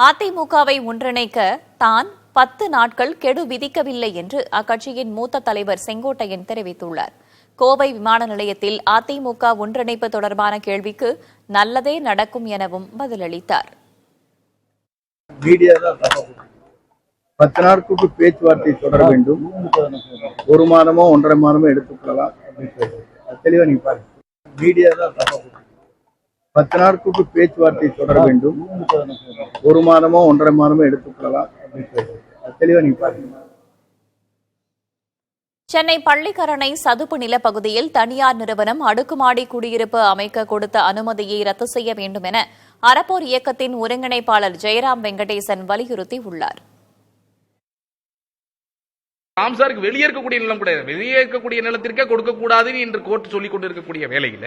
அதிமுகவை ஒன்றிணைக்க தான் 10 நாட்கள் கெடு விதிக்கவில்லை என்று அக்கட்சியின் மூத்த தலைவர் செங்கோட்டையன் தெரிவித்துள்ளார். கோவை விமான நிலையத்தில் அதிமுக ஒன்றிணைப்பு தொடர்பான கேள்விக்கு நல்லதே நடக்கும் எனவும் பதிலளித்தார். 10 நாட்களுக்கு பேச்சுவார்த்தை தொடர வேண்டும். 1 மாதமோ 1.5 மாதமோ எடுத்துக்கொள்ளலாம். தெளிவா நீங்க பாருங்க. மீடியா தான் 10 நாட்களுக்கு பேச்சுவார்த்தை தொடர வேண்டும். 1 மாதமோ 1.5 மாதமோ எடுத்துக்கொள்ளலாம். தெளிவா நீங்க பாருங்க. சென்னை பள்ளிக்கரணை சதுப்பு நிலப்பகுதியில் தனியார் நிறுவனம் அடுக்குமாடி குடியிருப்பு அமைக்க கொடுத்த அனுமதியை ரத்து செய்ய வேண்டும் என அறப்போர் இயக்கத்தின் ஒருங்கிணைப்பாளர் ஜெயராம் வெங்கடேசன் வலியுறுத்தியுள்ளார். ராம்சாருக்கு வெளியே இருக்கக்கூடிய நிலம் கிடையாது, வெளியே இருக்கக்கூடிய நிலத்திற்கே கொடுக்கக்கூடாதுன்னு இன்று கோர்ட் சொல்லிக் கொண்டிருக்கக்கூடிய வேளையில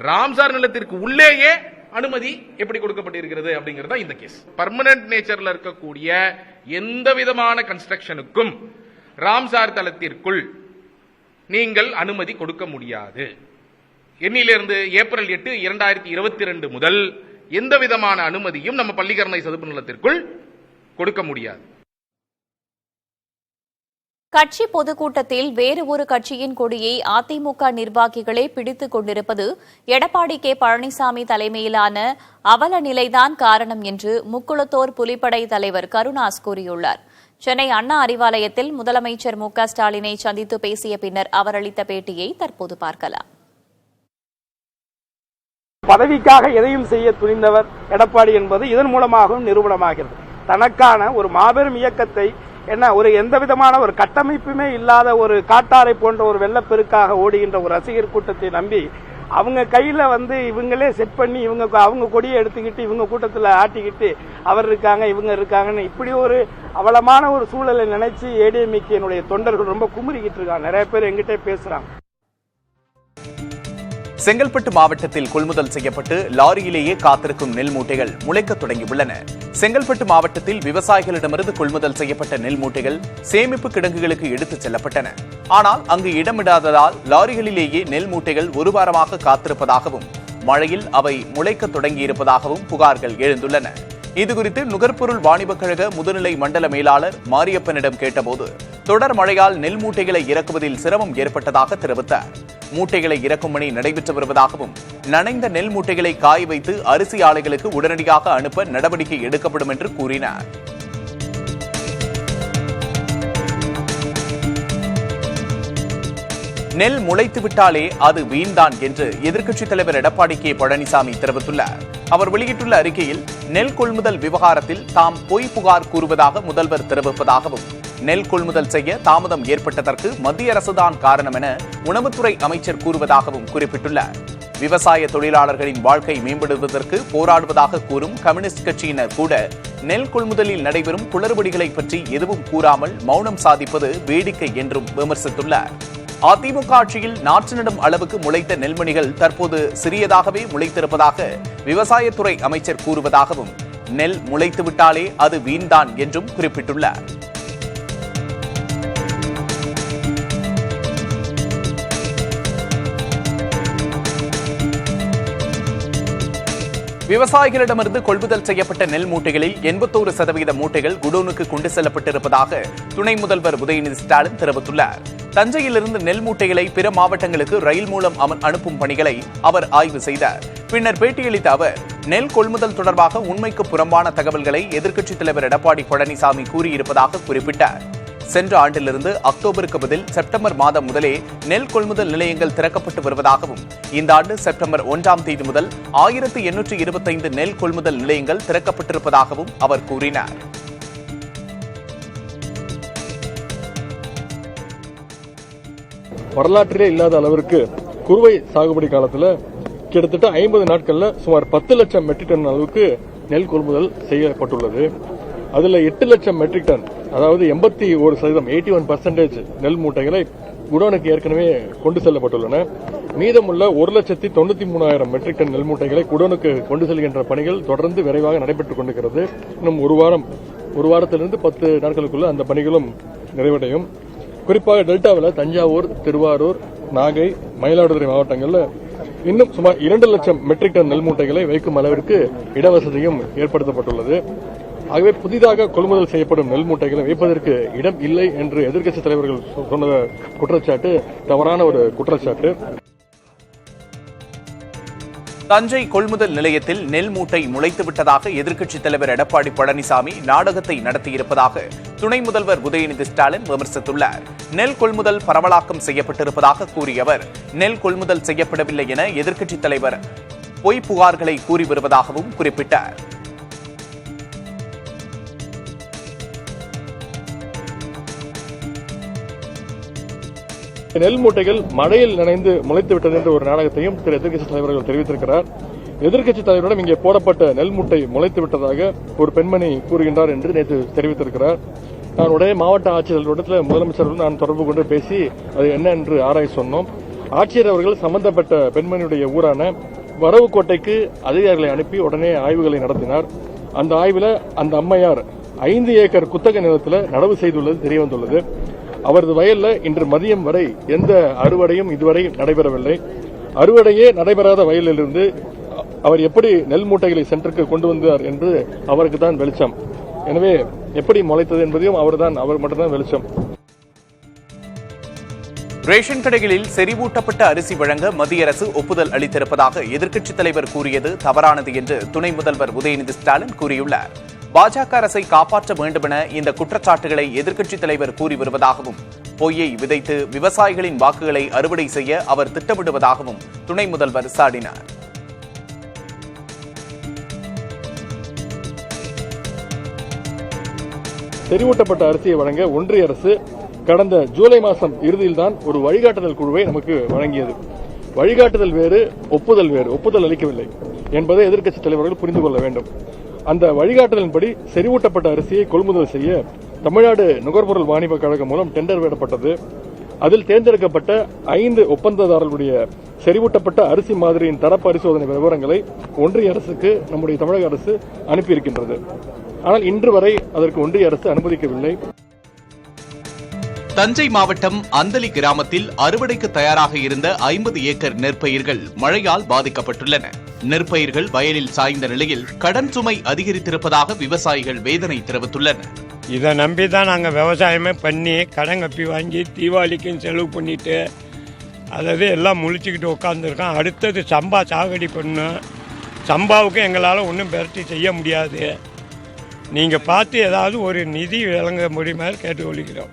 ராம்சார் நிலத்திற்கு உள்ளேயே அனுமதி எப்படி கொடுக்கப்பட்டிருக்கிறது அப்படிங்கிறதா இந்த கேஸ். பர்மனன்ட் நேச்சர்ல இருக்கக்கூடிய எந்த விதமான கன்ஸ்ட்ரக்ஷனுக்கும் ராம்சார் தளத்திற்குள் நீங்கள் அனுமதி கொடுக்க முடியாது. எண்ணிலிருந்து ஏப்ரல் 8, 2022 முதல் எந்த விதமான அனுமதியும் நம்ம பள்ளிக்கரணை சதுப்பு நிலத்திற்குள் கொடுக்க முடியாது. கட்சி பொதுக்கூட்டத்தில் வேறு ஒரு கட்சியின் கொடியை அதிமுக நிர்வாகிகளே பிடித்துக் கொண்டிருப்பது எடப்பாடி கே பழனிசாமி தலைமையிலான அவல நிலைதான் காரணம் என்று முக்குளத்தோர் புலிப்படை தலைவர் கருணாஸ் கூறியுள்ளார். சென்னை அண்ணா அறிவாலயத்தில் முதலமைச்சர் மு.க. ஸ்டாலினை சந்தித்து பேசிய பின்னர் அவர் அளித்த பேட்டியை தற்போது பார்க்கலாம். பதவிக்காக எதையும் செய்ய துணிந்தவர் எடப்பாடி என்பது இதன் மூலமாகவும் நிரூபணமாகிறது. தனக்கான ஒரு மாபெரும் இயக்கத்தை எந்த விதமான ஒரு கட்டமைப்புமே இல்லாத ஒரு காட்டாரை போன்ற ஒரு வெள்ளப்பெருக்காக ஓடுகின்ற ஒரு ரசிகர் கூட்டத்தை நம்பி அவங்க கையில இவங்களே செட் பண்ணி அவங்க கொடியை எடுத்துக்கிட்டு இவங்க கூட்டத்தில் ஆட்டிக்கிட்டு அவர் இருக்காங்க இவங்க இருக்காங்கன்னு இப்படி ஒரு அவலமான ஒரு சூழலை நினைச்சு ஏடிஎம்கே தொண்டர்கள் ரொம்ப குமுறிக்கிட்டு இருக்காங்க. நிறைய பேர் எங்கிட்ட பேசுறாங்க. செங்கல்பட்டு மாவட்டத்தில் கொள்முதல் செய்யப்பட்டு லாரியிலேயே காத்திருக்கும் நெல் மூட்டைகள் முளைக்க தொடங்கியுள்ளன. செங்கல்பட்டு மாவட்டத்தில் விவசாயிகளிடமிருந்து கொள்முதல் செய்யப்பட்ட நெல் மூட்டைகள் சேமிப்பு கிடங்குகளுக்கு எடுத்துச் செல்லப்பட்டன. ஆனால் அங்கு இடமிடாததால் லாரிகளிலேயே நெல் மூட்டைகள் 1 வாரமாக காத்திருப்பதாகவும் மழையில் அவை முளைக்க தொடங்கியிருப்பதாகவும் புகார்கள் எழுந்துள்ளன. இதுகுறித்து நுகர்பொருள் வாணிபக் கழக முதுநிலை மண்டல மேலாளர் மாரியப்பனிடம் கேட்டபோது தொடர் மழையால் நெல் மூட்டைகளை இறக்குவதில் சிரமம் ஏற்பட்டதாக தெரிவித்தார். மூட்டைகளை இறக்கும் பணி நடைபெற்று வருவதாகவும் நனைந்த நெல் மூட்டைகளை காய வைத்து அரிசி ஆலைகளுக்கு உடனடியாக அனுப்ப நடவடிக்கை எடுக்கப்படும் என்று கூறினார். நெல் முளைத்துவிட்டாலே அது வீண்தான் என்று எதிர்க்கட்சித் தலைவர் எடப்பாடி கே பழனிசாமி தெரிவித்துள்ளார். அவர் வெளியிட்டுள்ள அறிக்கையில் நெல் கொள்முதல் விவகாரத்தில் தாம் பொய் புகார் கூறுவதாக முதல்வர் தெரிவிப்பதாகவும் நெல் கொள்முதல் செய்ய தாமதம் ஏற்பட்டதற்கு மத்திய அரசுதான் காரணம் என உணவுத்துறை அமைச்சர் கூறுவதாகவும் குறிப்பிட்டுள்ளார். விவசாய தொழிலாளர்களின் வாழ்க்கை மேம்படுவதற்கு போராடுவதாக கூறும் கம்யூனிஸ்ட் கட்சியினர் கூட நெல் கொள்முதலில் நடைபெறும் குளறுபடிகளை பற்றி எதுவும் கூறாமல் மௌனம் சாதிப்பது வேடிக்கை என்றும் விமர்சித்துள்ளார். அதிமுக ஆட்சியில் நாற்று நடும் அளவுக்கு முளைத்த நெல்மணிகள் தற்போது சிறியதாகவே முளைத்திருப்பதாக விவசாயத்துறை அமைச்சர் கூறுவதாகவும் நெல் முளைத்துவிட்டாலே அது வீண்தான் என்றும் குறிப்பிட்டுள்ளார். விவசாயிகளிடமிருந்து கொள்முதல் செய்யப்பட்ட நெல் மூட்டைகளில் 81% மூட்டைகள் குடோனுக்கு கொண்டு செல்லப்பட்டிருப்பதாக துணை முதல்வர் உதயநிதி ஸ்டாலின் தெரிவித்துள்ளார். தஞ்சையிலிருந்து நெல் மூட்டைகளை பிற மாவட்டங்களுக்கு ரயில் மூலம் அனுப்பும் பணிகளை அவர் ஆய்வு செய்தார். பின்னர் பேட்டியளித்த அவர் நெல் கொள்முதல் தொடர்பாக உண்மைக்கு புறம்பான தகவல்களை எதிர்க்கட்சித் தலைவர் எடப்பாடி பழனிசாமி கூறியிருப்பதாக குறிப்பிட்டார். சென்ற ஆண்டிலிருந்து அக்டோபருக்கு பதில் செப்டம்பர் மாதம் முதலே நெல் கொள்முதல் நிலையங்கள் திறக்கப்பட்டு வருவதாகவும் இந்த ஆண்டு செப்டம்பர் 1ஆம் தேதி முதல் 1825 நெல் கொள்முதல் நிலையங்கள் திறக்கப்பட்டிருப்பதாகவும் அவர் கூறினார். வரலாற்றிலே இல்லாத அளவிற்கு குறுவை சாகுபடி காலத்தில் கிட்டத்தட்ட 50 நாட்கள்ல சுமார் 10 லட்சம் மெட்ரிக் டன் அளவுக்கு நெல் கொள்முதல் செய்யப்பட்டுள்ளது. அதுல 8 லட்சம் மெட்ரிக் டன், அதாவது 81%, 81% நெல் மூட்டைகளை குடோனுக்கு ஏற்கனவே கொண்டு செல்லப்பட்டுள்ளன. மீதமுள்ள 1,93,000 மெட்ரிக் டன் நெல் மூட்டைகளை குடோனுக்கு கொண்டு செல்கின்ற பணிகள் தொடர்ந்து விரைவாக நடைபெற்றுக் கொண்டிருக்கிறது. இன்னும் ஒரு வாரத்திலிருந்து 10 நாட்களுக்குள்ள அந்த பணிகளும் நிறைவடையும். குறிப்பாக டெல்டாவில் தஞ்சாவூர், திருவாரூர், நாகை, மயிலாடுதுறை மாவட்டங்களில் இன்னும் சுமார் 2 லட்சம் மெட்ரிக் டன் நெல் மூட்டைகளை வைக்கும் அளவிற்கு இடவசதியும் ஏற்படுத்தப்பட்டுள்ளது. ஆகவே புதிதாக கொள்முதல் செய்யப்படும் நெல் மூட்டைகளை வைப்பதற்கு இடம் இல்லை என்று எதிர்க்கட்சித் தலைவர்கள் சொன்ன குற்றச்சாட்டு தவறான ஒரு குற்றச்சாட்டு. தஞ்சை கொள்முதல் நிலையத்தில் நெல் மூட்டை முளைத்துவிட்டதாக எதிர்க்கட்சித் தலைவர் எடப்பாடி பழனிசாமி நாடகத்தை நடத்தியிருப்பதாக துணை முதல்வர் உதயநிதி ஸ்டாலின் விமர்சித்துள்ளார். நெல் கொள்முதல் பரவலாக்கம் செய்யப்பட்டிருப்பதாக கூறிய அவர், நெல் கொள்முதல் செய்யப்படவில்லை என எதிர்க்கட்சித் தலைவர் பொய் புகார்களை கூறி வருவதாகவும் குறிப்பிட்டார். நெல் மூட்டைகள் மழையில் நனைந்து முளைத்துவிட்டது என்ற ஒரு நாடகத்தையும் திரு எதிர்க்கட்சித் தலைவர்கள் தெரிவித்திருக்கிறார். எதிர்க்கட்சித் தலைவரிடம் இங்கே போடப்பட்ட நெல் மூட்டை முளைத்து விட்டதாக ஒரு பெண்மணி கூறுகின்றார் என்று நேற்று தெரிவித்திருக்கிறார். நான் உடனே மாவட்ட ஆட்சியர்களிடத்தில் முதலமைச்சருடன் நான் தொடர்பு கொண்டு பேசி அது என்ன என்று ஆராய சொன்னோம். ஆட்சியர் அவர்கள் சம்பந்தப்பட்ட பெண்மணியுடைய ஊரான வரவுக்கோட்டைக்கு அதிகாரிகளை அனுப்பி உடனே ஆய்வுகளை நடத்தினார். அந்த ஆய்வில் அந்த அம்மையார் 5 ஏக்கர் குத்தக நிலத்தில் நடவு செய்துள்ளது தெரியவந்துள்ளது. அவரது வயல்ல இன்று மதியம் வரை எந்த அறுவடையும் இதுவரை நடைபெறவில்லை. அறுவடையே நடைபெறாத வயலிலிருந்து அவர் எப்படி நெல் மூட்டைகளை சென்டருக்கு கொண்டு வந்தார் என்று அவருக்கு தான் வெளிச்சம். எனவே எப்படி முளைத்தது என்பதையும் அவர் மட்டும்தான் வெளிச்சம். ரேஷன் கடைகளில் செறிவூட்டப்பட்ட அரிசி வழங்க மத்திய அரசு ஒப்புதல் அளித்திருப்பதாக எதிர்க்கட்சித் தலைவர் கூறியது தவறானது என்று துணை முதல்வர் உதயநிதி ஸ்டாலின் கூறியுள்ளார். பாஜக அரசை காப்பாற்ற வேண்டுமென இந்த குற்றச்சாட்டுகளை எதிர்க்கட்சித் தலைவர் கூறி வருவதாகவும், பொய்யை விதைத்து விவசாயிகளின் வாக்குகளை அறுவடை செய்ய அவர் திட்டமிடுவதாகவும் துணை முதல்வர் சாடினார். செறிவூட்டப்பட்ட அரிசியை வழங்க ஒன்றிய அரசு கடந்த ஜூலை மாதம் இறுதியில்தான் ஒரு வழிகாட்டுதல் குழுவை நமக்கு வழங்கியது. வழிகாட்டுதல் வேறு, ஒப்புதல் வேறு. ஒப்புதல் அளிக்கவில்லை என்பதை எதிர்க்கட்சித் தலைவர்கள் புரிந்து கொள்ள வேண்டும். அந்த வழிகாட்டுதலின்படி செறிவூட்டப்பட்ட அரிசியை கொள்முதல் செய்ய தமிழ்நாடு நுகர்பொருள் வாணிப கழகம் மூலம் டெண்டர் விடப்பட்டது. அதில் தேர்ந்தெடுக்கப்பட்ட 5 ஒப்பந்ததாரர்களுடைய செறிவூட்டப்பட்ட அரிசி மாதிரியின் தர பரிசோதனை விவரங்களை ஒன்றிய அரசுக்கு நம்முடைய தமிழக அரசு அனுப்பியிருக்கின்றது. ஆனால் இன்று வரை அதற்கு ஒன்றிய அரசு அனுமதிக்கவில்லை. தஞ்சை மாவட்டம் அந்தலி கிராமத்தில் அறுவடைக்கு தயாராக இருந்த 50 ஏக்கர் நெற்பயிர்கள் மழையால் பாதிக்கப்பட்டுள்ளன. நெற்பயிர்கள் வயலில் சாய்ந்த நிலையில் கடன் சுமை அதிகரித்திருப்பதாக விவசாயிகள் வேதனை தெரிவித்துள்ளனர். இதை நம்பி தான் நாங்கள் விவசாயமே பண்ணி கடன் கப்பி வாங்கி தீபாவளிக்கும் செலவு பண்ணிட்டு அதாவது எல்லாம் முழிச்சுக்கிட்டு உட்காந்துருக்கோம். அடுத்தது சம்பா சாகுபடி பண்ணோம். சம்பாவுக்கு எங்களால் ஒன்றும் பெரட்டி செய்ய முடியாது. நீங்கள் பார்த்து ஏதாவது ஒரு நிதி வழங்க முடியுமாறு கேட்டுக்கொள்கிறோம்.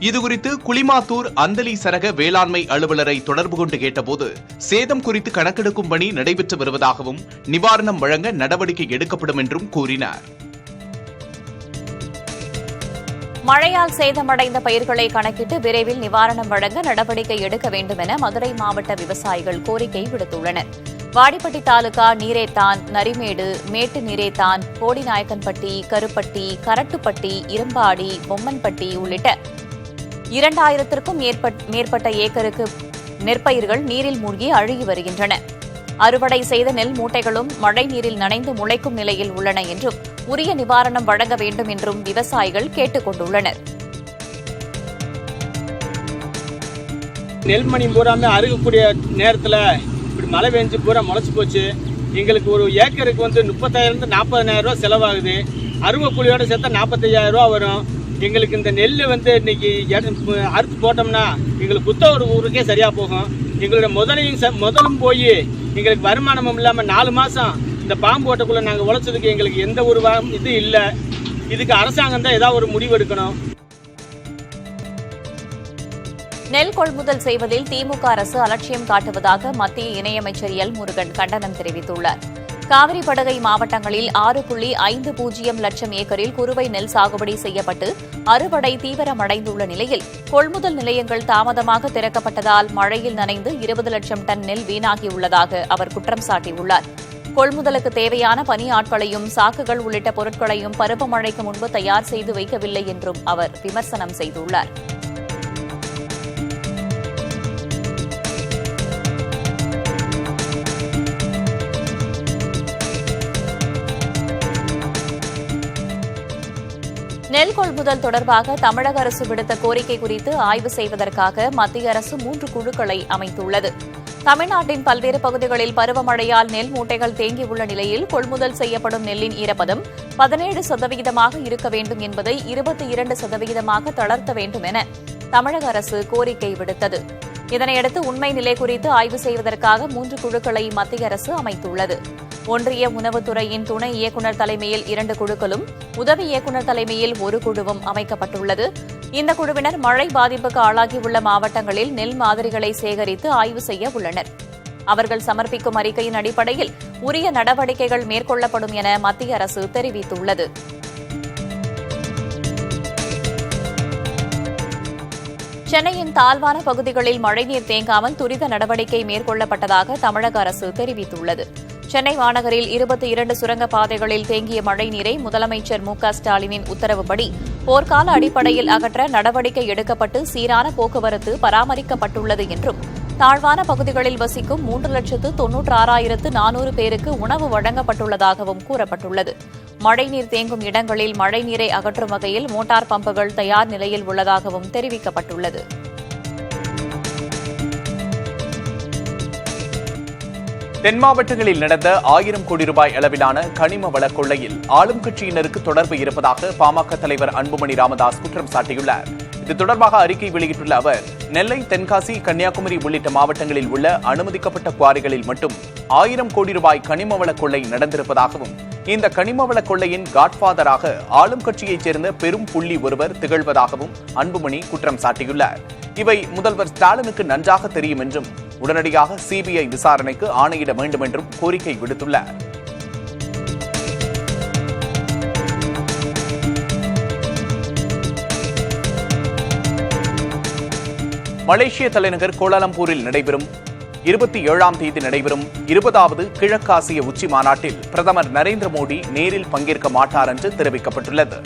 இதுகுறித்து குளிமாத்தூர் அந்தலி சரக வேளாண்மை அலுவலரை தொடர்பு கொண்டு கேட்டபோது சேதம் குறித்து கணக்கெடுக்கும் பணி நடைபெற்று வருவதாகவும் நிவாரணம் வழங்க நடவடிக்கை எடுக்கப்படும் என்றும் கூறினார். மழையால் சேதமடைந்த பயிர்களை கணக்கிட்டு விரைவில் நிவாரணம் வழங்க நடவடிக்கை எடுக்க வேண்டும் என மதுரை மாவட்ட விவசாயிகள் கோரிக்கை விடுத்துள்ளனர். வாடிப்பட்டி தாலுகா நீரேத்தான், நரிமேடு, மேட்டு நீரேத்தான், போடிநாயக்கன்பட்டி, கருப்பட்டி, கரட்டுப்பட்டி, இரும்பாடி, பொம்மன்பட்டி உள்ளிட்ட 2000க்கும் மேற்பட்ட ஏக்கருக்கு நெற்பயிர்கள் நீரில் மூழ்கி அழுகி வருகின்றன. அறுவடை செய்த நெல் மூட்டைகளும் மழை நீரில் நனைந்து முளைக்கும் நிலையில் உள்ளன என்றும் உரிய நிவாரணம் வழங்க வேண்டும் என்றும் விவசாயிகள் கேட்டுக் கொண்டுள்ளனர். நெல்மணி பூராமே அறுக்கக்கூடிய நேரத்தில் இப்படி மழை பெஞ்சு பூரா முளைச்சி போச்சு. எங்களுக்கு ஒரு ஏக்கருக்கு 30,000 40,000 ரூபா செலவாகுது. அறுவை கூலியோட சேர்த்தா 45,000 ரூபா வரும். எங்களுக்கு இந்த நெல் இன்னைக்கு அறுத்து போட்டோம்னா எங்களுக்கு குத்த ஊருக்கே சரியா போகும். எங்களுடைய முதலும் போய் எங்களுக்கு வருமானமும் இல்லாமல் 4 மாதம் இந்த பாம்பு ஓட்டக்குள்ள நாங்கள் உழைச்சதுக்கு எங்களுக்கு எந்த ஒரு இது இல்லை. இதுக்கு அரசாங்கம் தான் ஏதாவது ஒரு முடிவு எடுக்கணும். நெல் கொள்முதல் செய்வதில் திமுக அரசு அலட்சியம் காட்டுவதாக மத்திய இணையமைச்சர் எல் முருகன் கண்டனம் தெரிவித்துள்ளார். காவிரி படுகை மாவட்டங்களில் 6.50 லட்சம் ஏக்கரில் குறுவை நெல் சாகுபடி செய்யப்பட்டு அறுவடை தீவிரமடைந்துள்ள நிலையில் கொள்முதல் நிலையங்கள் தாமதமாக திறக்கப்பட்டதால் மழையில் நனைந்து 20 லட்சம் டன் நெல் வீணாகியுள்ளதாக அவர் குற்றம் சாட்டியுள்ளார். கொள்முதலுக்கு தேவையான பணியாட்களையும் சாக்குகள் உள்ளிட்ட பொருட்களையும் பருவமழைக்கு முன்பு தயார் செய்து வைக்கவில்லை என்றும் அவர் விமர்சனம் செய்துள்ளார். நெல் கொள்முதல் தொடர்பாக தமிழக அரசு விடுத்த கோரிக்கை குறித்து ஆய்வு செய்வதற்காக மத்திய அரசு 3 குழுக்களை அமைத்துள்ளது. தமிழ்நாட்டின் பல்வேறு பகுதிகளில் பருவமழையால் நெல் மூட்டைகள் தேங்கியுள்ள நிலையில் கொள்முதல் செய்யப்படும் நெல்லின் ஈரப்பதம் 17% இருக்க வேண்டும் என்பதை 22% தளர்த்த வேண்டும் என தமிழக அரசு கோரிக்கை விடுத்தது. இதனையடுத்து உண்மை நிலை குறித்து ஆய்வு செய்வதற்காக 3 குழுக்களை மத்திய அரசு அமைத்துள்ளது. ஒன்றிய உணவுத்துறையின் துணை இயக்குநர் தலைமையில் 2 குழுக்களும் உதவி இயக்குநர் தலைமையில் 1 குழுவும் அமைக்கப்பட்டுள்ளது. இந்த குழுவினர் மழை பாதிப்புக்கு ஆளாகியுள்ள மாவட்டங்களில் நெல் மாதிரிகளை சேகரித்து ஆய்வு செய்ய உள்ளனர். அவர்கள் சமர்ப்பிக்கும் அறிக்கையின் அடிப்படையில் உரிய நடவடிக்கைகள் மேற்கொள்ளப்படும் என மத்திய அரசு தெரிவித்துள்ளது. சென்னையின் தாழ்வான பகுதிகளில் மழைநீர் தேங்காமல் துரித நடவடிக்கை மேற்கொள்ளப்பட்டதாக தமிழக அரசு தெரிவித்துள்ளது. சென்னை மாநகரில் 22 சுரங்கப்பாதைகளில் தேங்கிய மழைநீரை முதலமைச்சர் மு.க.ஸ்டாலினின் உத்தரவுப்படி போர்க்கால அடிப்படையில் அகற்ற நடவடிக்கை எடுக்கப்பட்டு சீரான போக்குவரத்து பராமரிக்கப்பட்டுள்ளது என்றும் தாழ்வான பகுதிகளில் வசிக்கும் 3,96,400 பேருக்கு உணவு வழங்கப்பட்டுள்ளதாகவும் கூறப்பட்டுள்ளது. மழைநீர் தேங்கும் இடங்களில் மழைநீரை அகற்றும் வகையில் மோட்டார் பம்புகள் தயார் நிலையில் உள்ளதாகவும் தெரிவிக்கப்பட்டுள்ளது. தென் மாவட்டங்களில் நடந்த 1000 கோடி ரூபாய் அளவிலான கனிம வள கொள்ளையில் ஆளும் கட்சியினருக்கு தொடர்பு இருப்பதாக பாமக தலைவர் அன்புமணி ராமதாஸ் குற்றம் சாட்டியுள்ளார். இது தொடர்பாக அறிக்கை வெளியிட்டுள்ள அவர், நெல்லை, தென்காசி, கன்னியாகுமரி உள்ளிட்ட மாவட்டங்களில் உள்ள அனுமதிக்கப்பட்ட குவாரிகளில் மட்டும் 1000 கோடி ரூபாய் கனிம வள கொள்ளை நடந்திருப்பதாகவும், இந்த கனிம வள கொள்ளையின் காட்ஃபாதராக ஆளும் கட்சியைச் சேர்ந்த பெரும் புள்ளி ஒருவர் திகழ்வதாகவும் அன்புமணி குற்றம் சாட்டியுள்ளார். இவை முதல்வர் ஸ்டாலினுக்கு நன்றாக தெரியும் என்றும் உடனடியாக சிபிஐ விசாரணைக்கு ஆணையிட வேண்டும் என்றும் கோரிக்கை விடுத்துள்ளார். மலேசிய தலைநகர் கோலாலம்பூரில் நடைபெறும் 27ஆம் தேதி நடைபெறும் 20வது கிழக்காசிய உச்சி மாநாட்டில் பிரதமர் நரேந்திர மோடி நேரில் பங்கேற்க மாட்டார் என்று தெரிவிக்கப்பட்டுள்ளது.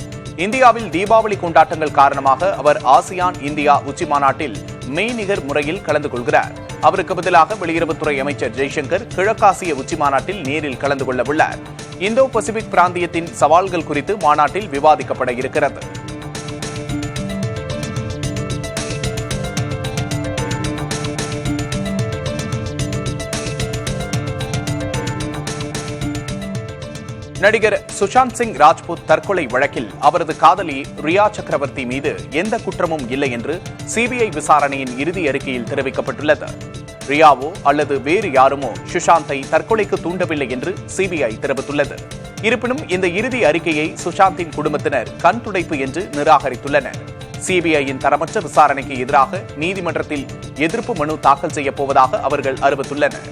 இந்தியாவில் தீபாவளி கொண்டாட்டங்கள் காரணமாக அவர் ஆசியான் இந்தியா உச்சி மாநாட்டில் மெய்நிகர் முறையில் கலந்து கொள்கிறார். அவருக்கு பதிலாக வெளியுறவுத்துறை அமைச்சர் ஜெய்சங்கர் கிழக்காசிய உச்சி மாநாட்டில் நேரில் கலந்து கொள்ள உள்ளார். இந்தோ பசிபிக் பிராந்தியத்தின் சவால்கள் குறித்து மாநாட்டில் விவாதிக்கப்பட இருக்கிறது. நடிகர் சுஷாந்த் சிங் ராஜ்புத் தற்கொலை வழக்கில் அவரது காதலி ரியா சக்கரவர்த்தி மீது எந்த குற்றமும் இல்லை என்று சிபிஐ விசாரணையின் இறுதி அறிக்கையில் தெரிவிக்கப்பட்டுள்ளது. ரியாவோ அல்லது வேறு யாருமோ சுஷாந்தை தற்கொலைக்கு தூண்டவில்லை என்று சிபிஐ தெரிவித்துள்ளது. இருப்பினும் இந்த இறுதி அறிக்கையை சுஷாந்தின் குடும்பத்தினர் கண் துடைப்பு என்று நிராகரித்துள்ளனர். சிபிஐயின் தரமற்ற விசாரணைக்கு எதிராக நீதிமன்றத்தில் எதிர்ப்பு மனு தாக்கல் செய்யப் போவதாக அவர்கள் அறிவித்துள்ளனர்.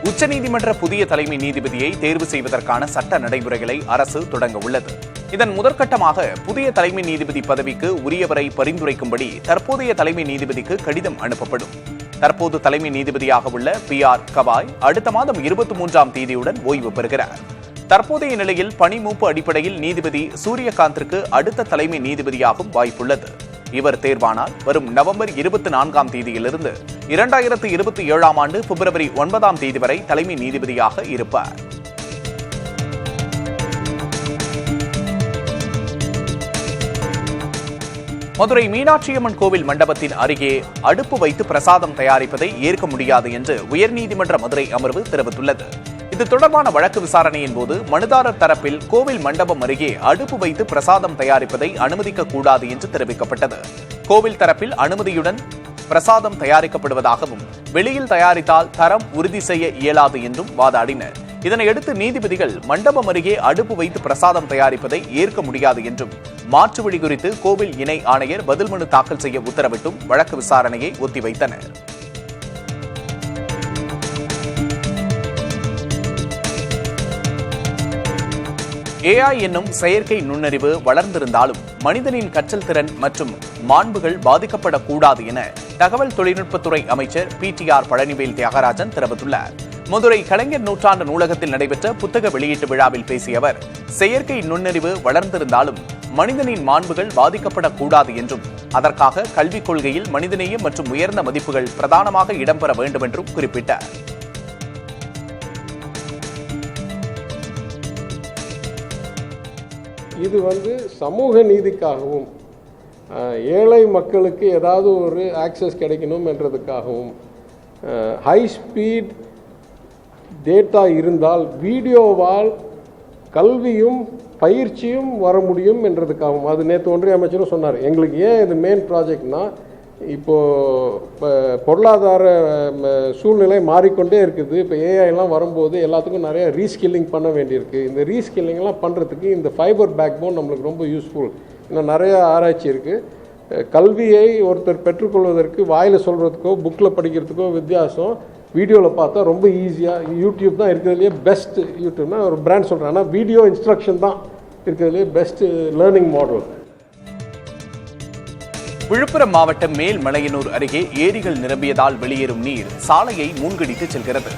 உச்சநீதிமன்ற புதிய தலைமை நீதிபதியை தேர்வு செய்வதற்கான சட்ட நடைமுறைகளை அரசு தொடங்க உள்ளது. இதன் முதற்கட்டமாக புதிய தலைமை நீதிபதி பதவிக்கு உரியவரை பரிந்துரைக்கும்படி தற்போதைய தலைமை நீதிபதிக்கு கடிதம் அனுப்பப்படும். தற்போது தலைமை நீதிபதியாக உள்ள PR கவாய் அடுத்த மாதம் 23ஆம் தேதியுடன் ஓய்வு பெறுகிறார். தற்போதைய நிலையில் பணிமூப்பு அடிப்படையில் நீதிபதி சூரியகாந்திற்கு அடுத்த தலைமை நீதிபதியாகும் வாய்ப்புள்ளது. இவர் தேர்வானால் வரும் நவம்பர் 24ஆம் தேதியிலிருந்து 2027ஆம் ஆண்டு பிப்ரவரி 9ஆம் தேதி வரை தலைமை நீதிபதியாக இருப்பார். மதுரை மீனாட்சியம்மன் கோவில் மண்டபத்தின் அருகே அடுப்பு வைத்து பிரசாதம் தயாரிப்பதை ஏற்க முடியாது என்று உயர்நீதிமன்ற மதுரை அமர்வு தெரிவித்துள்ளது. இது தொடர்பான வழக்கு விசாரணையின் போது மனுதாரர் தரப்பில் கோவில் மண்டபம் அருகே அடுப்பு வைத்து பிரசாதம் தயாரிப்பதை அனுமதிக்க கூடாது என்று தெரிவிக்கப்பட்டது. கோவில் தரப்பில் அனுமதியுடன் பிரசாதம் தயாரிக்கப்படுவதாகவும் வெளியில் தயாரித்தால் தரம் உறுதி செய்ய இயலாது என்றும் வாதாடினர். இதனையடுத்து நீதிபதிகள் மண்டபம் அருகே அடுப்பு வைத்து பிரசாதம் தயாரிப்பதை ஏற்க முடியாது என்றும் மாற்று வழி குறித்து கோவில் இணை ஆணையர் பதில் மனு தாக்கல் செய்ய உத்தரவிட்டும் வழக்கு விசாரணையை ஒத்திவைத்தனர். AI என்னும் செயற்கை நுண்ணறிவு வளர்ந்திருந்தாலும் மனிதனின் கற்றல் திறன் மற்றும் மாண்புகள் பாதிக்கப்படக்கூடாது என தகவல் தொழில்நுட்பத்துறை அமைச்சர் PTR பழனிவேல் தியாகராஜன் தெரிவித்துள்ளார். மதுரை கலைஞர் நூற்றாண்டு நூலகத்தில் நடைபெற்ற புத்தக வெளியீட்டு விழாவில் பேசிய அவர், செயற்கை நுண்ணறிவு வளர்ந்திருந்தாலும் மனிதனின் மாண்புகள் பாதிக்கப்படக்கூடாது என்றும் அதற்காக கல்விக் கொள்கையில் மனிதநேயம் மற்றும் உயர்ந்த மதிப்புகள் பிரதானமாக இடம்பெற வேண்டும் என்றும் குறிப்பிட்டார். இது சமூக நீதிக்காகவும் ஏழை மக்களுக்கு ஏதாவது ஒரு ஆக்சஸ் கிடைக்கணும் என்றதுக்காகவும் ஹை ஸ்பீட் டேட்டா இருந்தால் வீடியோவால் கல்வியும் பயிற்சியும் வர முடியும் என்றதுக்காகவும். அது நேற்று ஒன்றிய அமைச்சரும் சொன்னார். எங்களுக்கு ஏன் இது மெயின் ப்ராஜெக்ட்னா, இப்போது பொருளாதார சூழ்நிலை மாறிக்கொண்டே இருக்குது. இப்போ ஏஐலாம் வரும்போது எல்லாத்துக்கும் நிறைய ரீஸ்கில்லிங் பண்ண வேண்டியிருக்கு. இந்த ரீஸ்கில்லிங்லாம் பண்ணுறதுக்கு இந்த ஃபைபர் பேக்போன் நம்மளுக்கு ரொம்ப யூஸ்ஃபுல். இன்னும் நிறைய ஆராய்ச்சி இருக்குது. கல்வியை ஒருத்தர் பெற்றுக்கொள்வதற்கு வாயில் சொல்கிறதுக்கோ புக்கில் படிக்கிறதுக்கோ வித்தியாசம். வீடியோவில் பார்த்தா ரொம்ப ஈஸியாக யூடியூப் தான் இருக்கிறதுலையே பெஸ்ட். யூடியூப்னா ஒரு பிராண்ட் சொல்கிறேன், ஆனால் வீடியோ இன்ஸ்ட்ரக்ஷன் தான் இருக்கிறதுலையே பெஸ்ட் லேர்னிங் மாடல். விழுப்புரம் மாவட்டம் மேல்மலையனூர் அருகே ஏரிகள் நிரம்பியதால் வெளியேறும் நீர் சாலையை மூழ்கடித்து செல்கிறது.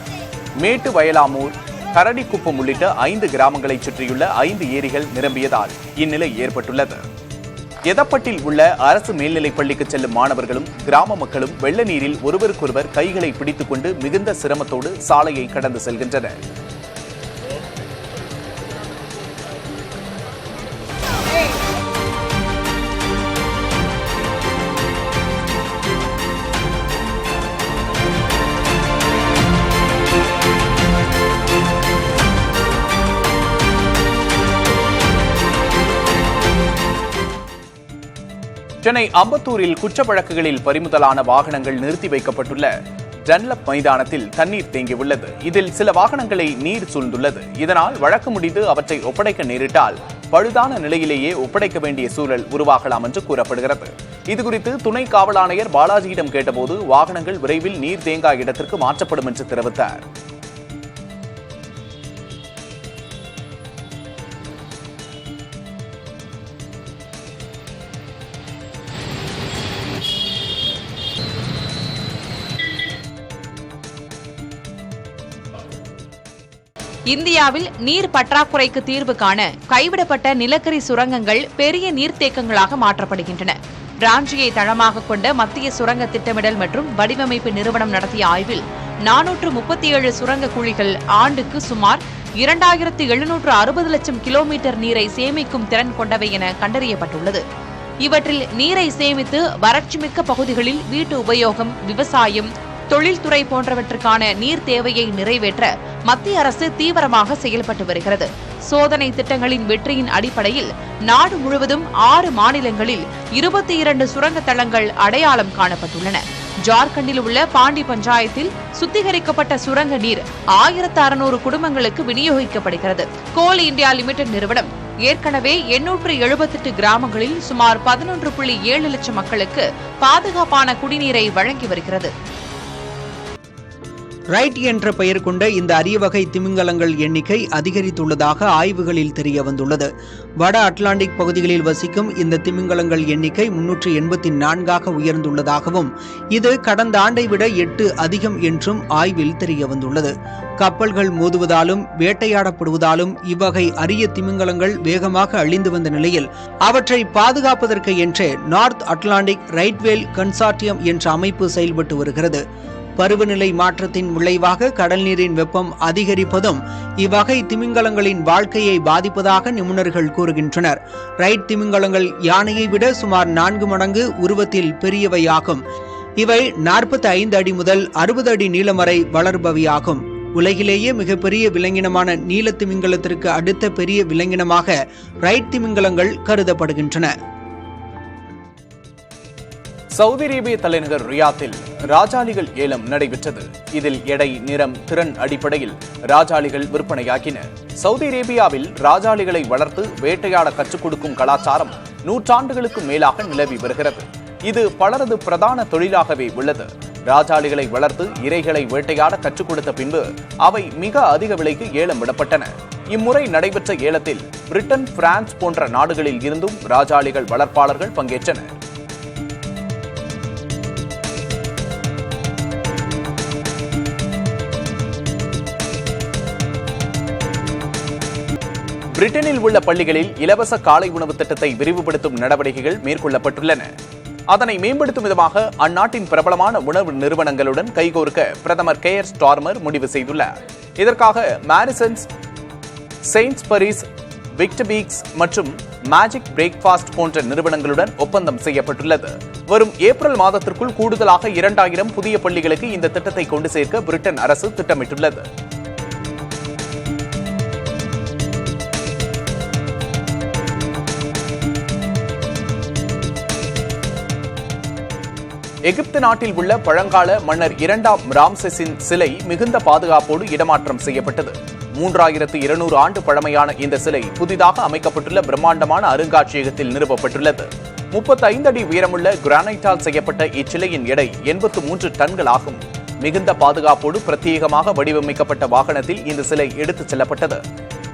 மேட்டு வயலாமூர், கரடிக்குப்பம் உள்ளிட்ட 5 கிராமங்களை சுற்றியுள்ள 5 ஏரிகள் நிரம்பியதால் இந்நிலை ஏற்பட்டுள்ளது. எதப்பட்டில் உள்ள அரசு மேல்நிலைப் பள்ளிக்கு செல்லும் மாணவர்களும் கிராம மக்களும் வெள்ள நீரில் ஒருவருக்கொருவர் கைகளை பிடித்துக் கொண்டு மிகுந்த சிரமத்தோடு சாலையை கடந்து செல்கின்றனர். சென்னை அம்பத்தூரில் குற்ற வழக்குகளில் பறிமுதலான வாகனங்கள் நிறுத்தி வைக்கப்பட்டுள்ள டன்லப் மைதானத்தில் தண்ணீர் தேங்கியுள்ளது. இதில் சில வாகனங்களை நீர் சூழ்ந்துள்ளது. இதனால் வழக்கு முடிந்து அவற்றை ஒப்படைக்க நேரிட்டால் பழுதான நிலையிலேயே ஒப்படைக்க வேண்டிய சூழல் உருவாகலாம் என்று கூறப்படுகிறது. இதுகுறித்து துணை காவல் ஆணையர் பாலாஜியிடம் கேட்டபோது வாகனங்கள் விரைவில் நீர் தேங்கா இடத்திற்கு மாற்றப்படும் என்று தெரிவித்தார். இந்தியாவில் நீர் பற்றாக்குறைக்கு தீர்வு காண கைவிடப்பட்ட நிலக்கரி சுரங்கங்கள் பெரிய நீர்த்தேக்கங்களாக மாற்றப்படுகின்றன. ராஞ்சியை தளமாக கொண்ட மத்திய சுரங்க திட்டமிடல் மற்றும் வடிவமைப்பு நிறுவனம் நடத்திய ஆய்வில் 437 சுரங்க குழிகள் ஆண்டுக்கு சுமார் 2760 லட்சம் கிலோமீட்டர் நீரை சேமிக்கும் திறன் கொண்டவை என கண்டறியப்பட்டுள்ளது. இவற்றில் நீரை சேமித்து வறட்சிமிக்க பகுதிகளில் வீட்டு உபயோகம், விவசாயம், தொழில்துறை போன்றவற்றுக்கான நீர் தேவையை நிறைவேற்ற மத்திய அரசு தீவிரமாக செயல்பட்டு வருகிறது. சோதனை திட்டங்களின் வெற்றியின் அடிப்படையில் நாடு முழுவதும் 6 மாநிலங்களில் 22 சுரங்க தளங்கள் அடையாளம் காணப்பட்டுள்ளன. ஜார்க்கண்டில் உள்ள பாண்டி பஞ்சாயத்தில் சுத்திகரிக்கப்பட்ட சுரங்க நீர் 1600 குடும்பங்களுக்கு விநியோகிக்கப்படுகிறது. கோல் இந்தியா லிமிடெட் நிறுவனம் ஏற்கனவே 878 கிராமங்களில் சுமார் 11.7 லட்சம் மக்களுக்கு பாதுகாப்பான குடிநீரை வழங்கி வருகிறது. ரைட் என்ற பெயர் கொண்ட இந்த அரிய வகை திமிங்கலங்கள் எண்ணிக்கை அதிகரித்துள்ளதாக ஆய்வுகளில் தெரிய வந்துள்ளது. வட அட்லாண்டிக் பகுதிகளில் வசிக்கும் இந்த திமிங்கலங்கள் எண்ணிக்கை 384ஆக உயர்ந்துள்ளதாகவும் இது கடந்த ஆண்டை விட 8 அதிகம் என்றும் ஆய்வில் தெரிய வந்துள்ளது. கப்பல்கள் மோதுவதாலும் வேட்டையாடப்படுவதாலும் இவ்வகை அரிய திமிங்கலங்கள் வேகமாக அழிந்து வந்த நிலையில் அவற்றை பாதுகாப்பதற்கு என்றே நார்த் அட்லாண்டிக் ரைட்வேல் கன்சார்டியம் என்ற அமைப்பு செயல்பட்டு வருகிறது. பருவநிலை மாற்றத்தின் விளைவாக கடல் நீரின் வெப்பம் அதிகரிப்பதும் இவ்வகை திமிங்கலங்களின் வாழ்க்கையை பாதிப்பதாக நிபுணர்கள் கூறுகின்றனர். ரைட் திமிங்கலங்கள் யானையை விட சுமார் 4 மடங்கு உருவத்தில் பெரியவையாகும். இவை 45 அடி முதல் 60 அடி நீளம் வரை வளர்பவையாகும். உலகிலேயே மிகப்பெரிய விலங்கினமான நீல திமிங்கலத்திற்கு அடுத்த பெரிய விலங்கினமாக ரைட் திமிங்கலங்கள் கருதப்படுகின்றன. சவுதி அரேபிய தலைநகர் ரியாத்தில் ராஜாளிகள் ஏலம் நடைபெற்றது. இதில் எடை, நிறம், திறன் அடிப்படையில் ராஜாளிகள் விற்பனையாகின. சவுதி அரேபியாவில் ராஜாளிகளை வளர்த்து வேட்டையாட கற்றுக் கொடுக்கும் கலாச்சாரம் நூற்றாண்டுகளுக்கு மேலாக நிலவி வருகிறது. இது பலரது பிரதான தொழிலாகவே உள்ளது. ராஜாளிகளை வளர்த்து இரைகளை வேட்டையாட கற்றுக் கொடுத்த பின்பு அவை மிக அதிக விலைக்கு ஏலம் விடப்பட்டன. இம்முறை நடைபெற்ற ஏலத்தில் பிரிட்டன், பிரான்ஸ் போன்ற நாடுகளில் இருந்தும் ராஜாளிகள் வளர்ப்பாளர்கள் பங்கேற்றனர். பிரிட்டனில் உள்ள பள்ளிகளில் இலவச காலை உணவு திட்டத்தை விரிவுபடுத்தும் நடவடிக்கைகள் மேற்கொள்ளப்பட்டுள்ளன. அதனை மேம்படுத்தும் விதமாக அந்நாட்டின் பிரபலமான உணவு நிறுவனங்களுடன் கைகோர்க்க பிரதமர் கேர் ஸ்டார்மர் முடிவு செய்துள்ளார். இதற்காக மாரிசன்ஸ், செயின்ட்ஸ்பரிஸ், விக்டபீக்ஸ் மற்றும் மேஜிக் பிரேக்ஃபாஸ்ட் போன்ற நிறுவனங்களுடன் ஒப்பந்தம் செய்யப்பட்டுள்ளது. வரும் ஏப்ரல் மாதத்திற்குள் கூடுதலாக 2000 புதிய பள்ளிகளுக்கு இந்த திட்டத்தை கொண்டு சேர்க்க பிரிட்டன் அரசு திட்டமிட்டுள்ளது. எகிப்து நாட்டில் உள்ள பழங்கால மன்னர் 2ஆம் ராம்செஸின் சிலை மிகுந்த பாதுகாப்போடு இடமாற்றம் செய்யப்பட்டது. 3200 ஆண்டு பழமையான இந்த சிலை புதிதாக அமைக்கப்பட்டுள்ள பிரம்மாண்டமான அருங்காட்சியகத்தில் நிறுவப்பட்டுள்ளது. 35 அடி உயரமுள்ள கிரானைட்டால் செய்யப்பட்ட இச்சிலையின் எடை 83 டன்கள் ஆகும். மிகுந்த பாதுகாப்போடு பிரத்யேகமாக வடிவமைக்கப்பட்ட வாகனத்தில் இந்த சிலை எடுத்துச் செல்லப்பட்டது.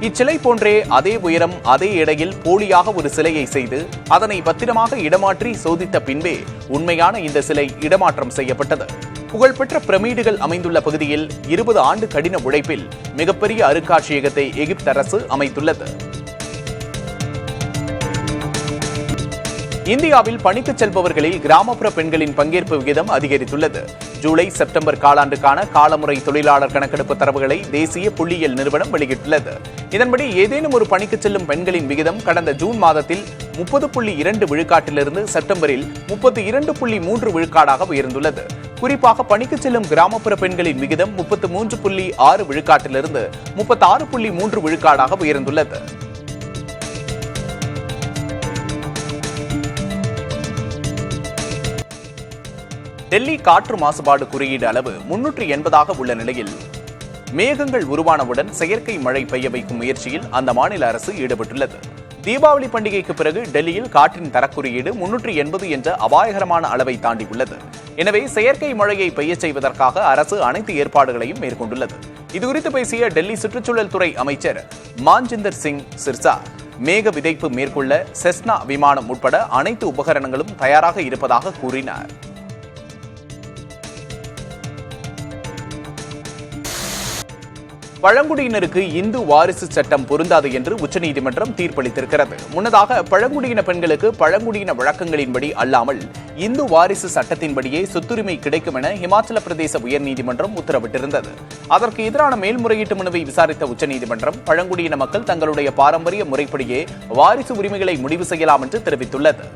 இச்சிலை போன்றே அதே உயரம் அதே எடையில் போலியாக ஒரு சிலையை செய்து அதனை பத்திரமாக இடமாற்றி சோதித்த பின்பே உண்மையான இந்த சிலை இடமாற்றம் செய்யப்பட்டது. புகழ்பெற்ற பிரமிடுகள் அமைந்துள்ள பகுதியில் 20 ஆண்டு கடின உழைப்பில் மிகப்பெரிய அருங்காட்சியகத்தை எகிப்து அரசு அமைத்துள்ளது. இந்தியாவில் பணிக்கு செல்பவர்களில் கிராமப்புற பெண்களின் பங்கேற்பு விகிதம் அதிகரித்துள்ளது. ஜூலை செப்டம்பர் காலாண்டுக்கான காலமுறை தொழிலாளர் கணக்கெடுப்பு தரவுகளை தேசிய புள்ளியியல் நிறுவனம் வெளியிட்டுள்ளது. இதன்படி ஏதேனும் ஒரு பணிக்கு செல்லும் பெண்களின் விகிதம் கடந்த ஜூன் மாதத்தில் 30.2 விழுக்காட்டிலிருந்து செப்டம்பரில் 32.3 விழுக்காடாக உயர்ந்துள்ளது. குறிப்பாக பணிக்கு செல்லும் கிராமப்புற பெண்களின் விகிதம் 33.6 விழுக்காட்டிலிருந்து 36.3 விழுக்காடாக உயர்ந்துள்ளது. டெல்லி காற்று மாசுபாடு குறியீடு அளவு 380 உள்ள நிலையில் மேகங்கள் உருவானவுடன் செயற்கை மழை பெய்ய வைக்கும் முயற்சியில் அந்த மாநில அரசு ஈடுபட்டுள்ளது. தீபாவளி பண்டிகைக்கு பிறகு டெல்லியில் காற்றின் தரக்குறியீடு 380 என்ற அபாயகரமான அளவை தாண்டியுள்ளது. எனவே செயற்கை மழையை பெய்ய செய்வதற்காக அரசு அனைத்து ஏற்பாடுகளையும் மேற்கொண்டுள்ளது. இதுகுறித்து பேசிய டெல்லி சுற்றுச்சூழல் துறை அமைச்சர் மான்ஜிந்தர் சிங் சிர்சா, மேக விதைப்பு மேற்கொள்ள செஸ்னா விமானம் உட்பட அனைத்து உபகரணங்களும் தயாராக இருப்பதாக கூறினார். பழங்குடியினருக்கு இந்து வாரிசு சட்டம் பொருந்தாது என்று உச்சநீதிமன்றம் தீர்ப்பளித்திருக்கிறது. முன்னதாக பழங்குடியின பெண்களுக்கு பழங்குடியின வழக்கங்களின்படி அல்லாமல் இந்து வாரிசு சட்டத்தின்படியே சொத்துரிமை கிடைக்கும் என இமாச்சல பிரதேச உயர்நீதிமன்றம் உத்தரவிட்டிருந்தது. அதற்கு எதிரான மேல்முறையீட்டு மனுவை விசாரித்த உச்சநீதிமன்றம் பழங்குடியின மக்கள் தங்களுடைய பாரம்பரிய முறைப்படியே வாரிசு உரிமைகளை முடிவு செய்யலாம் என்று தெரிவித்துள்ளது.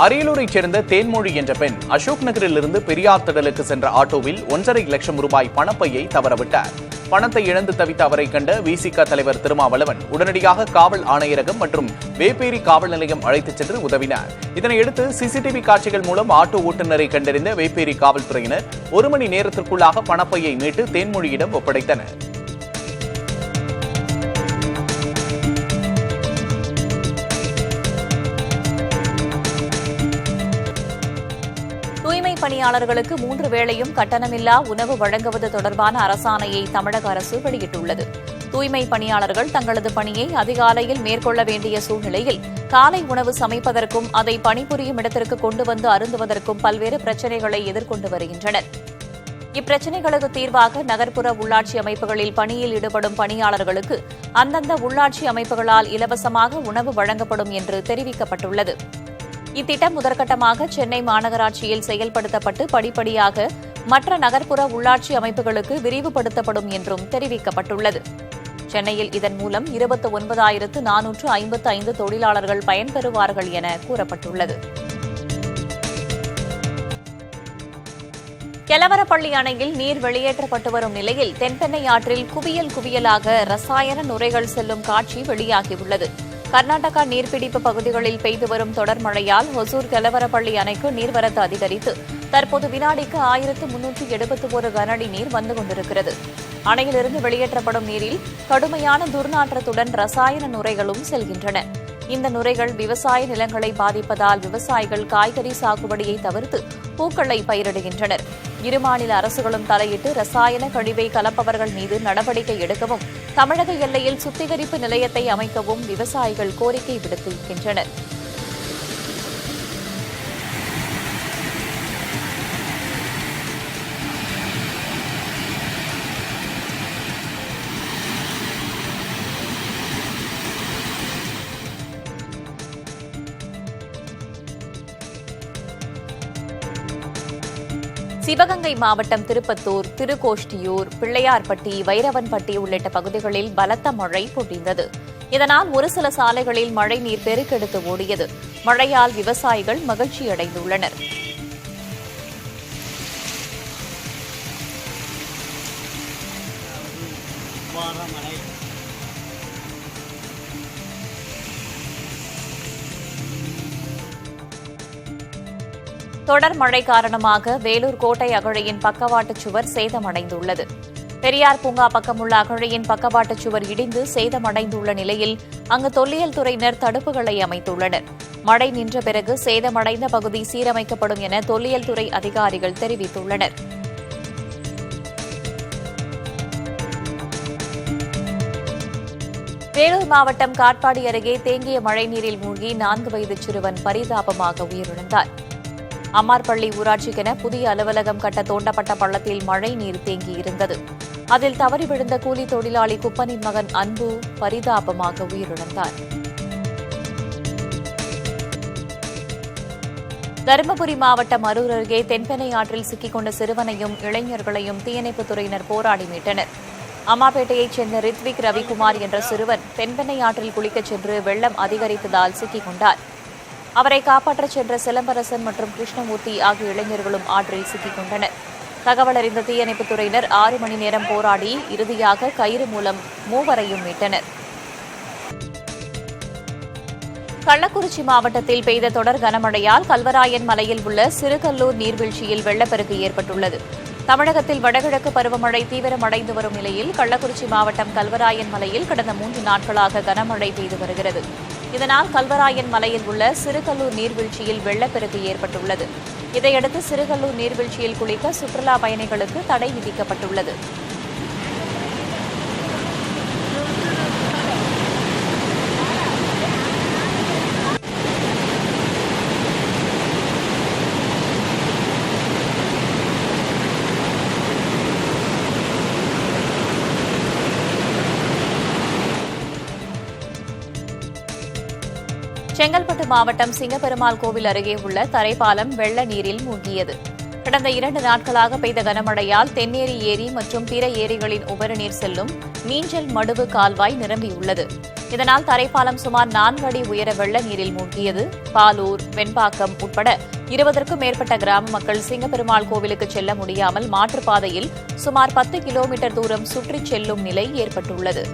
அரியலூரைச் சேர்ந்த தேன்மொழி என்ற பெண் அசோக் நகரிலிருந்து பெரியார் திடலுக்கு சென்ற ஆட்டோவில் 1.5 லட்சம் ரூபாய் பணப்பையை தவறவிட்டார். பணத்தை இழந்து தவித்த அவரை கண்ட விசிக தலைவர் திருமாவளவன் உடனடியாக காவல் ஆணையரகம் மற்றும் வேப்பேரி காவல் நிலையம் அழைத்துச் சென்று உதவினார். இதனையடுத்து சிசிடிவி காட்சிகள் மூலம் ஆட்டோ ஓட்டுநரை கண்டறிந்த வேப்பேரி காவல்துறையினர் 1 மணி நேரத்திற்குள்ளாக பணப்பையை மீட்டு தேன்மொழியிடம் ஒப்படைத்தனர். தூய்மை பணியாளர்களுக்கு 3 வேளையும் கட்டணமில்லா உணவு வழங்குவது தொடர்பான அரசாணையை தமிழக அரசு வெளியிட்டுள்ளது. தூய்மை பணியாளர்கள் தங்களது பணியை அதிகாலையில் மேற்கொள்ள வேண்டிய சூழ்நிலையில் காலை உணவு சமைப்பதற்கும் அதை பணிபுரியும் இடத்திற்கு கொண்டு வந்து அருந்துவதற்கும் பல்வேறு பிரச்சினைகளை எதிர்கொண்டு வருகின்றனர். இப்பிரச்சினைகளுக்கு தீர்வாக நகர்ப்புற உள்ளாட்சி அமைப்புகளில் பணியில் ஈடுபடும் பணியாளர்களுக்கு அந்தந்த உள்ளாட்சி அமைப்புகளால் இலவசமாக உணவு வழங்கப்படும் என்று தெரிவிக்கப்பட்டுள்ளது. இத்திட்டம் முதற்கட்டமாக சென்னை மாநகராட்சியில் செயல்படுத்தப்பட்டு படிப்படியாக மற்ற நகர்ப்புற உள்ளாட்சி அமைப்புகளுக்கு விரிவுபடுத்தப்படும் என்றும் தெரிவிக்கப்பட்டுள்ளது. சென்னையில் இதன் மூலம் 29,455 தொழிலாளர்கள் பயன்பெறுவார்கள் என கூறப்பட்டுள்ளது. கெலவரப்பள்ளி அணையில் நீர் வெளியேற்றப்பட்டு வரும் நிலையில் தென்பெண்ணை ஆற்றில் குவியல் குவியலாக ரசாயன நுரைகள் செல்லும் காட்சி வெளியாகியுள்ளது. கர்நாடகா நீர்பிடிப்பு பகுதிகளில் பெய்து வரும் தொடர் மழையால் ஒசூர் கெலவரப்பள்ளி அணைக்கு நீர்வரத்து அதிகரித்து தற்போது வினாடிக்கு 1371 கனஅடி நீர் வந்து கொண்டிருக்கிறது. அணையிலிருந்து வெளியேற்றப்படும் நீரில் கடுமையான துர்நாற்றத்துடன் ரசாயன நுரைகளும் செல்கின்றன. இந்த நுரைகள் விவசாய நிலங்களை பாதிப்பதால் விவசாயிகள் காய்கறி சாகுபடியை தவிர்த்து பூக்களை பயிரிடுகின்றனர். இரு மாநில அரசுகளும் தலையிட்டு ரசாயன கழிவை கலப்பவர்கள் மீது நடவடிக்கை எடுக்கவும் தமிழக எல்லையில் சுத்திகரிப்பு நிலையத்தை அமைக்கவும் விவசாயிகள் கோரிக்கை விடுத்திருக்கின்றனர். சிவகங்கை மாவட்டம் திருப்பத்தூர், திருக்கோஷ்டியூர், பிள்ளையார்பட்டி, வைரவன்பட்டி உள்ளிட்ட பகுதிகளில் பலத்த மழை பொழிந்தது. இதனால் ஒரு சில சாலைகளில் மழைநீர் பெருக்கெடுத்து ஓடியது. மழையால் விவசாயிகள் மகிழ்ச்சியடைந்துள்ளனர். தொடர் மழை காரணமாக வேலூர் கோட்டை அகழியின் பக்கவாட்டுச் சுவர் சேதமடைந்துள்ளது. பெரியார் பூங்கா பக்கமுள்ள அகழியின் பக்கவாட்டுச் சுவர் இடிந்து சேதமடைந்துள்ள நிலையில் அங்கு தொல்லியல் துறையினர் தடுப்புகளை அமைத்துள்ளனர். மழை நின்ற பிறகு சேதமடைந்த பகுதி சீரமைக்கப்படும் என தொல்லியல் துறை அதிகாரிகள் தெரிவித்துள்ளனர். வேலூர் மாவட்டம் காட்பாடி அருகே தேங்கிய மழைநீரில் மூழ்கி 4 வயது சிறுவன் பரிதாபமாக உயிரிழந்தார். அம்மார்பள்ளி ஊராட்சிக்கென புதிய அலுவலகம் கட்ட தோண்டப்பட்ட பள்ளத்தில் மழை நீர் தேங்கியிருந்தது. அதில் தவறி விழுந்த கூலி தொழிலாளி குப்பனின் மகன் அன்பு பரிதாபமாக உயிரிழந்தார். தருமபுரி மாவட்டம் அரூர் அருகே தென்பெண்ணை ஆற்றில் சிக்கிக்கொண்ட சிறுவனையும் இளைஞர்களையும் தீயணைப்புத் துறையினர் போராடி மீட்டனர். அம்மாப்பேட்டையைச் சேர்ந்த ரித்விக் ரவிக்குமார் என்ற சிறுவன் தென்பெண்ணை ஆற்றில் குளிக்கச் சென்று வெள்ளம் அதிகரித்ததால் சிக்கிக் கொண்டார். அவரை காப்பாற்றச் சென்ற சிலம்பரசன் மற்றும் கிருஷ்ணமூர்த்தி ஆகிய இளைஞர்களும் ஆற்றில் சிக்கிக் கொண்டனர். தகவல் அறிந்த தீயணைப்புத் துறையினர் 6 மணி நேரம் போராடி இறுதியாக கயிறு மூலம் 3 மீட்டனர். கள்ளக்குறிச்சி மாவட்டத்தில் பெய்த தொடர் கனமழையால் கல்வராயன் மலையில் உள்ள சிறுகல்லூர் நீர்வீழ்ச்சியில் வெள்ளப்பெருக்கு ஏற்பட்டுள்ளது. தமிழகத்தில் வடகிழக்கு பருவமழை தீவிரமடைந்து வரும் நிலையில் கள்ளக்குறிச்சி மாவட்டம் கல்வராயன் மலையில் கடந்த 3 நாட்களாக கனமழை பெய்து வருகிறது. இதனால் கல்வராயன் மலையில் உள்ள சிறுகல்லூர் நீர்வீழ்ச்சியில் வெள்ளப்பெருக்கு ஏற்பட்டுள்ளது. இதையடுத்து சிறுகல்லூர் நீர்வீழ்ச்சியில் குளிக்க சுற்றுலா பயணிகளுக்கு தடை விதிக்கப்பட்டுள்ளது. செங்கல்பட்டு மாவட்டம் சிங்கப்பெருமாள் கோவில் அருகே உள்ள தரைப்பாலம் வெள்ள நீரில் மூழ்கியது. கடந்த 2 நாட்களாக பெய்த கனமழையால் தென்னேரி ஏரி மற்றும் பிற ஏரிகளின் உபரிநீர் செல்லும் மீஞ்சல் மடுவு கால்வாய் நிரம்பியுள்ளது. இதனால் தரைப்பாலம் சுமார் 4 அடி உயர வெள்ள நீரில் மூழ்கியது. பாலூர், வெண்பாக்கம் உட்பட 20க்கும் மேற்பட்ட கிராம மக்கள் சிங்கப்பெருமாள் கோவிலுக்கு செல்ல முடியாமல் மாற்றுப்பாதையில் சுமார் 10 கிலோமீட்டர் தூரம் சுற்றிச் செல்லும் நிலை ஏற்பட்டுள்ளது.